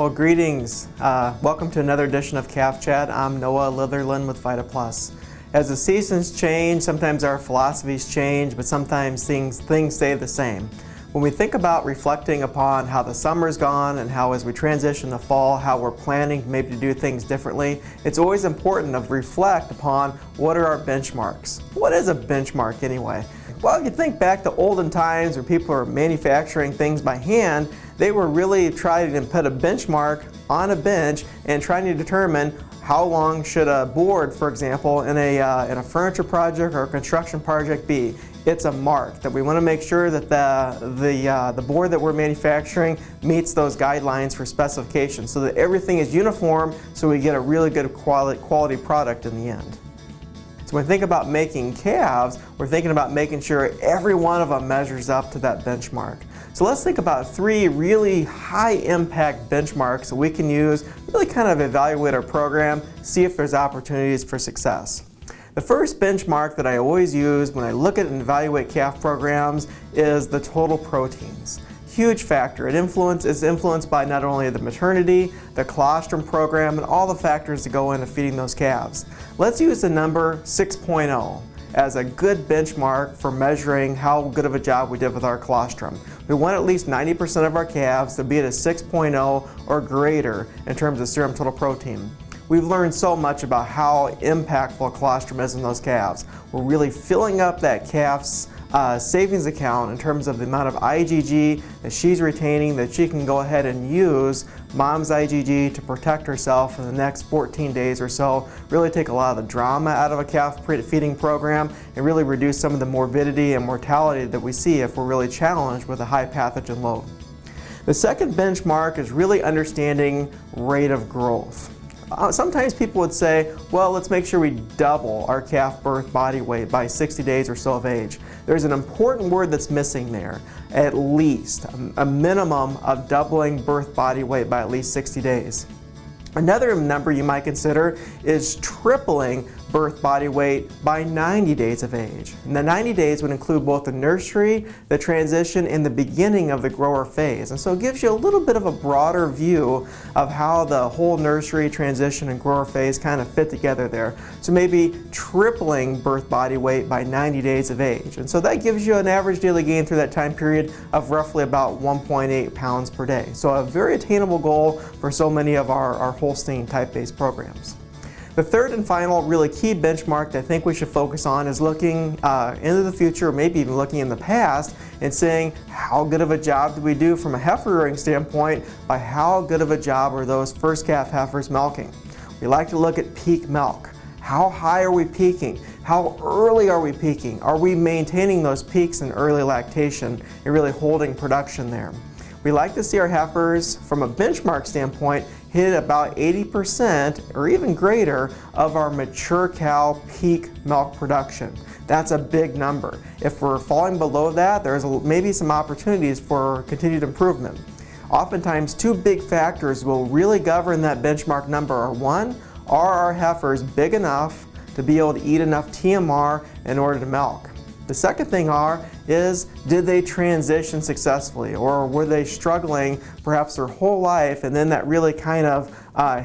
Well, greetings. Welcome to another edition of Calf Chat. I'm Noah Litherland with Vita. As the seasons change, sometimes our philosophies change, but sometimes things stay the same. When we think about reflecting upon how the summer's gone and how as we transition to fall, how we're planning maybe to do things differently, it's always important to reflect upon what are our benchmarks. What is a benchmark anyway? Well, if you think back to olden times where people were manufacturing things by hand, they were really trying to put a benchmark on a bench and trying to determine how long should a board, for example, in a furniture project or a construction project be. It's a mark that we want to make sure that the board that we're manufacturing meets those guidelines for specifications so that everything is uniform so we get a really good quality product in the end. So when we think about making calves, we're thinking about making sure every one of them measures up to that benchmark. So let's think about 3 really high impact benchmarks that we can use, really kind of evaluate our program, see if there's opportunities for success. The first benchmark that I always use when I look at and evaluate calf programs is the total proteins. Huge factor. It is influenced by not only the maternity, the colostrum program, and all the factors that go into feeding those calves. Let's use the number 6.0 as a good benchmark for measuring how good of a job we did with our colostrum. We want at least 90% of our calves to be at a 6.0 or greater in terms of serum total protein. We've learned so much about how impactful colostrum is in those calves. We're really filling up that calf's savings account in terms of the amount of IgG that she's retaining that she can go ahead and use mom's IgG to protect herself in the next 14 days or so, really take a lot of the drama out of a calf feeding program and really reduce some of the morbidity and mortality that we see if we're really challenged with a high pathogen load. The second benchmark is really understanding rate of growth. Sometimes people would say, well, let's make sure we double our calf birth body weight by 60 days or so of age. There's an important word that's missing there. At least, a minimum of doubling birth body weight by at least 60 days. Another number you might consider is tripling birth body weight by 90 days of age. And the 90 days would include both the nursery, the transition, and the beginning of the grower phase. And so it gives you a little bit of a broader view of how the whole nursery, transition, and grower phase kind of fit together there. So maybe tripling birth body weight by 90 days of age. And so that gives you an average daily gain through that time period of roughly about 1.8 pounds per day. So a very attainable goal for so many of our Holstein type-based programs. The third and final really key benchmark that I think we should focus on is looking into the future, or maybe even looking in the past, and saying how good of a job did we do from a heifer rearing standpoint by how good of a job are those first calf heifers milking. We like to look at peak milk. How high are we peaking? How early are we peaking? Are we maintaining those peaks in early lactation and really holding production there? We like to see our heifers, from a benchmark standpoint, hit about 80% or even greater of our mature cow peak milk production. That's a big number. If we're falling below that, there's maybe some opportunities for continued improvement. Oftentimes, 2 big factors will really govern that benchmark number. One, are our heifers big enough to be able to eat enough TMR in order to milk? The second thing is, did they transition successfully, or were they struggling perhaps their whole life, and then that really kind of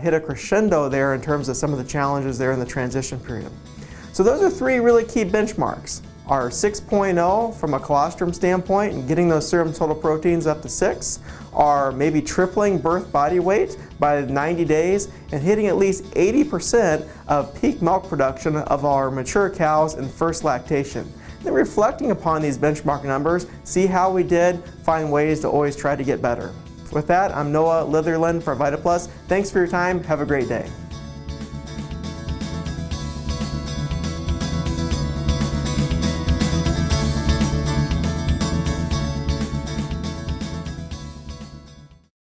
hit a crescendo there in terms of some of the challenges there in the transition period. So those are 3 really key benchmarks. Our 6.0 from a colostrum standpoint and getting those serum total proteins up to 6, are maybe tripling birth body weight by 90 days and hitting at least 80% of peak milk production of our mature cows in first lactation. Then reflecting upon these benchmark numbers, see how we did, find ways to always try to get better. With that, I'm Noah Litherland for Vita. Thanks for your time. Have a great day.